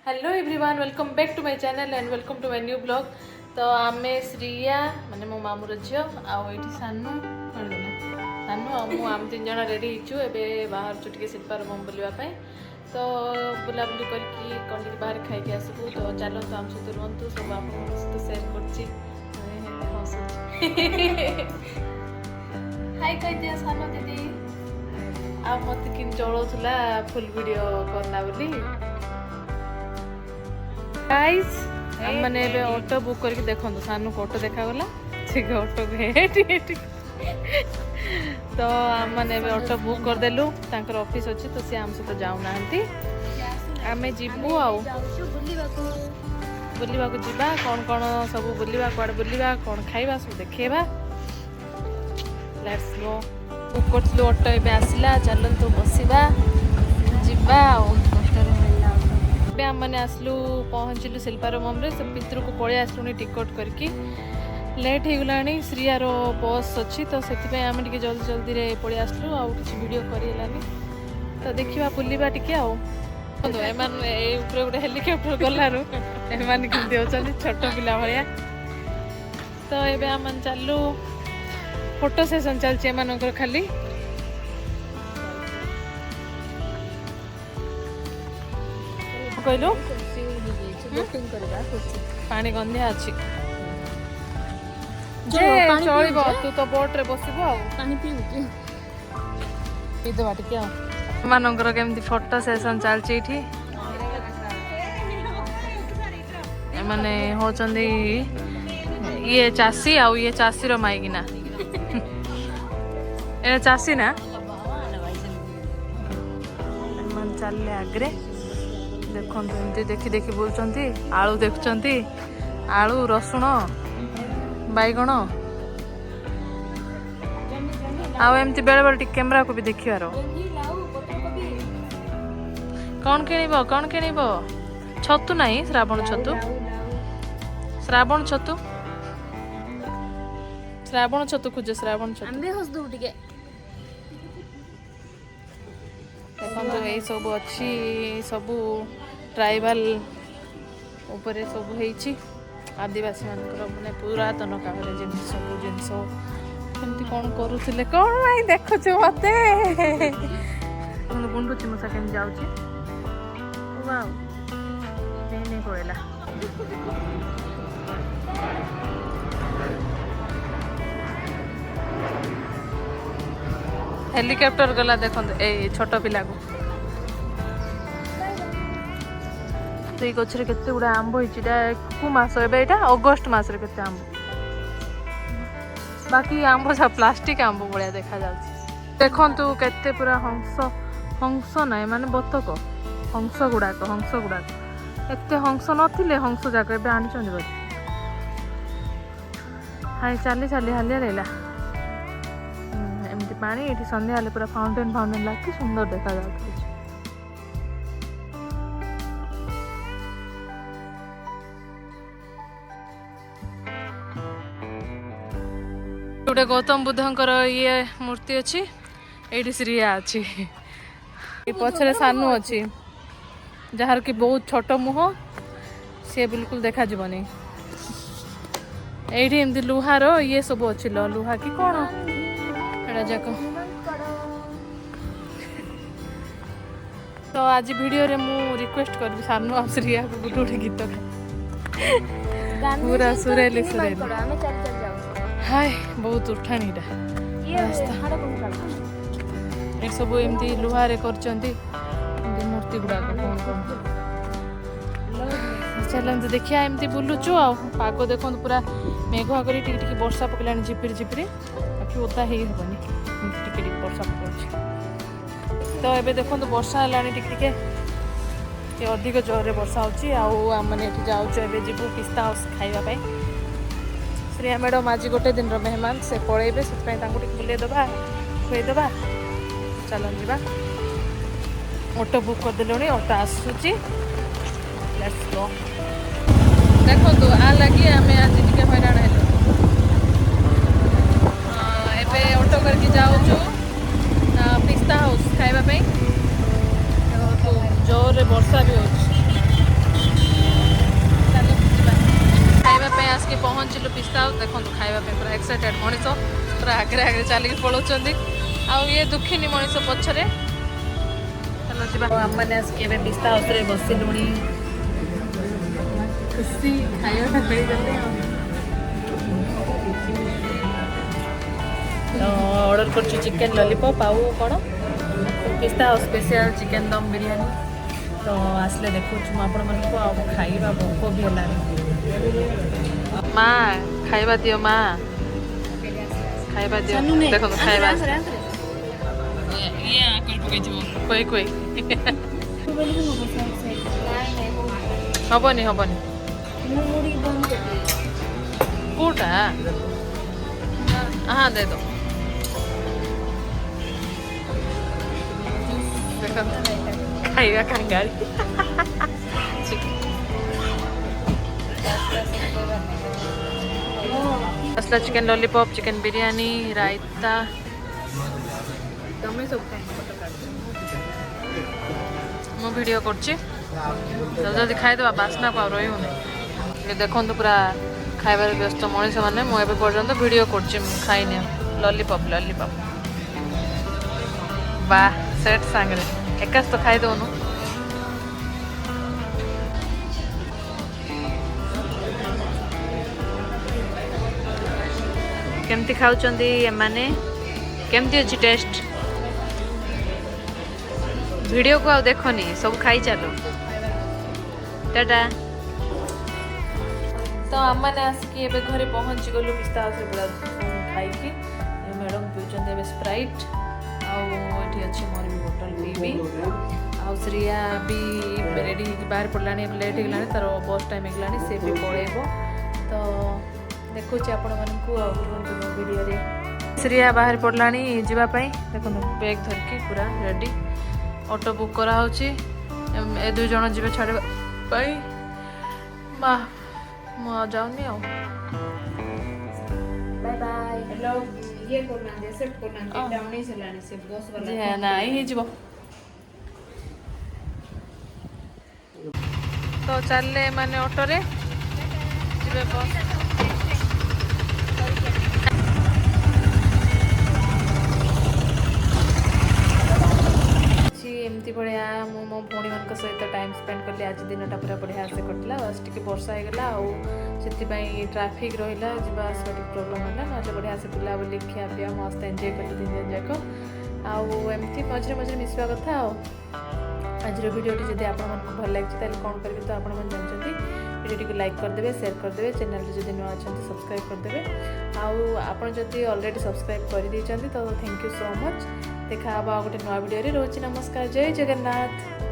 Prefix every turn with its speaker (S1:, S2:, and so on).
S1: Hello everyone welcome back to my channel and welcome to my new blog. तो आमे श्रिया माने मो मामूर झील आठी सानू सानू आम तीन जन रेडी होइछु एबे बाहर चुटिके शिल्पार बम बुलवाई। तो बुलाबुली करके कौन टी बाहर खाई आसबू। तो चलो तो आम सहित रुहतु सब आप सहित सेयर कर हाय कह दिया सानो दीदी आ मत कि चलौला फुल वीडियो करना बोली गाइस मैंने एबे ऑटो बुक करके देखो सानू को ऑटो देखा गला ठीक ऑटो हेटी तो मैंने एबे ऑटो बुक कर देलु तांकर ऑफिस अछि तो से हम से तो जाउ नांती आमे जिबू आउ बुलिबा को जिबा कोन कोन सब बुलिबा कोड बुलिबा कोन खाइबा सब देखेबा। लेट्स गो बुक करथलो ऑटो एबे आसिला चलन तो बसिबा जिबा आउ मैंने आसलु पहुँचलु शिल्पार मम्रे सब पितृ को पड़े आसलुनी टिकट करके लेट हो गलानी श्रियार बस अच्छी तो से आम टे जल्दी जल्दी रे पड़े आसलु आ किसी वीडियो करलानी तो देखा बुलवा टे गोटे हेलिकप्टर गलारू एम के छोट पिला भाया। तो ये आम चलु फोटो सेसन चलती एम खाली कहलु पानी गंधिया अच्छी चल तू तो बोट रे बसबू पीदबा टे मानकर केमती फोटो सेसन चलती माने होचंदी ये चासी आउ ये चासी रो माइकिना ए चासी ना मन चलले आगरे देखो एमती देखी देखी बोलते आलू देखुंट आलू रसुण बैगण आमती बेले बेले कैमेरा को भी देखार कौन किणब छतु नहीं श्रावण छतु खोज श्रावण छतु देखो यही सब अच्छी सबू ट्राइबल उपरे सब होइछि आदिवासी मानकर माने पुरातन काल जिन सब जिनस केमती कौन करुले कौन भाई देखु मते गुंडुची मशा केम जाऊँ नहीं कहला हेलिकॉप्टर गला देखो ए छोट पिला को तो ये गचरे केते गुडा आंब होइचिटा को मास एबे एटा अगस्त मास रे केते आंब बाकी आंब सब प्लास्टिक आंब बळिया देखा जाउछि देखंतु केते पूरा हंस नाही माने बतक हंस गुडा एते हंस नथिले हंस जाक एबे आनि चंदी बस हाय चाली चाली हालिया लेला एमती पानी ये सन्ध्या हेल्ले पूरा फाउंटेन लगे सुंदर देखा जाए। गोटे गौतम बुद्धंकर ये मूर्ति अच्छी ये श्रिया अच्छी पछरे सानू अच्छी जार कि बहुत छोट मुह सी बिल्कुल देखा जीवनी ये एमती लुहार ये सब अच्छी लुहा कि कौन जाक तो आज वीडियो रे मु रिक्वेस्ट कर सानू आ श्रिया को गुटे गुटे गीत पूरा सुरेली हाय बहुत उठानी ये सब एमती लुहारे करचंती मूर्ति गुड़ा कौन कौन चलते देखिया एमती बुलुचु आ पाग देखो पूरा मेघुआ कर वर्षा पकड़ा झिपिरी झिपिरी बाकी ओदा ही हेनी टिके वर्षा पकाउछि। तो ये देखो वर्षा है अधिक जोर वर्षा होने जाऊँ जीवु पिस्ता हाउस खाइबा श्रिया मैडम आज गोटे दिन मेहमान से पलैबे से बुलेदबा खुएदबा चलन जा ऑटो बुक करदेलुनी ऑटो आसूची लेट्स गो देखो आ लगी आम आज टे हैरान हेलु एबे ऑटो करके जाऊँ पिस्ता हाउस खाइबा जोर वर्षा भी हो पिस्ता हाउस देखो खाइबा पूरा एक्साइटेड मनीष पूरा आगे आगे चलिक पलाउंट आउ ये दुखिनी मनीष पछरे चलो जी आम मैंने आसिक पिस्ता हाउस रे बसिलुणी खुशी खाइबा मिलगले तो ऑर्डर कर चिकेन लॉलीपॉप आउ कौन पिस्ता हाउस स्पेशल चिकेन दम बिरयानी तो आसले देखु आपण मन को खाइबा भोक भी है माँ खाइबा दियो माँ खाइबा दियो देखो खाइबा ये आकर पकई जीवो कोई कोई हबनी हबनी कोटा हाँ दे दो देखो खाइबा कंगाली असला चिकन लॉलीपॉप चिकन बिरयानी रायता तमें सब मु वीडियो करछि जल्दी खाइदेवा बास्ना को रही ये देखो पूरा खाइबार व्यस्त मनीष मैंने मुझे पर्यटन वीडियो करछि खाइने लॉलीपॉप लॉलीपॉप वाह सेट सांगे एकाच तो खाई दौनु केमती खाऊचंदी एमाने केमती अच्छी टेस्ट वीडियो को आ देखनी सब खाई चलो टाटा तो आम मैंने आसिक घरे पहुँची गलु पिस्ता हाउस पूरा खाई मैडम पीछे स्प्राइट आठी अच्छी मोर भी बोतल पीबी आश्रिया भी रेडी बाहर पड़ा लेट होगा तार बस टाइम होगा सी भी पलैब तो देखुचे आपण मानू वीडियो श्रिया बाहर पड़ा जावाई देखो बैग धरिकी पूरा रेडी ऑटो बुक कराऊँच ए दुई जन जी छाड़वा माँ जाऊनी आ तो चलले माने ऑटो रे जीवे बस एमती बढ़िया मो भौणी मान सहित टाइम स्पेंड कली आज दिन पूरा बढ़िया से कटला बस टी वर्षा होगा से ट्राफिक रहा जावास प्रोब्लेम है ना बढ़िया से बुलाबुली खिया पिया मस्त एंजॉय कली दिन जाक आमती मझे मझे मिसवा कथा आज वीडियोटी जब आपको भल लगे कौन करेंगे तो आप जानते वीडियो को लाइक करदे शेयर करदे चैनल जब नुआ अच्छा सब्सक्राइब करदे आपड़ जदि ऑलरेडी सब्सक्राइब कर दे तो थैंक यू सो मच देखा गोटे नुआ वीडियो रोचे नमस्कार जय जगन्नाथ।